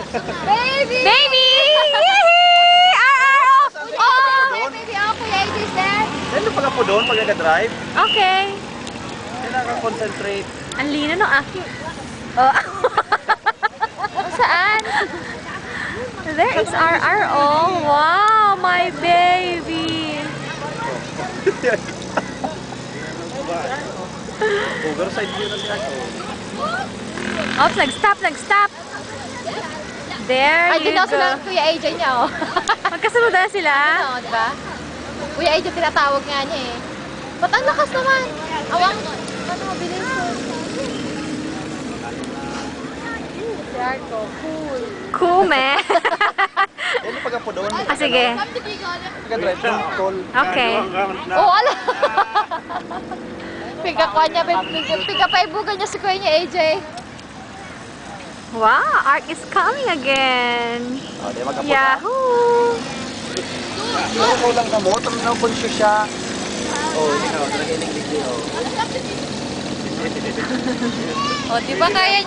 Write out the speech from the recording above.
Baby! Baby! Yee! RR! Oh! Baby, ako Kuya AJ is there. Ano pala po doon pag nag-drive? Okay. Kailangan concentrate. Ang lino ng aking... Oh. Saan? There is RR. Oh, wow, my baby. Overside view na siya. Oops, nag-stop, nag-stop. There Ay, you din ako sila go. ng Kuya AJ niya, oh. Magkasunod na sila. Ano, di ba? Kuya AJ tinatawag nga niya eh. Ba't ang lakas naman? Awang, ano, bilis ko. There go, cool. Cool, man. Ano pag po doon? Ah, sige. Nag-drive doon, tol. Okay. Oh, ala! Pigakwan niya, pigapaibugan niya si Kuya niya AJ. Wow, Ark is coming again. Oh, di magkapo na. Yahoo! Ano ko lang kamo, tamang konsyo siya. Oh, ikaw, talaga ilig-lig din, oh. O, di ba kaya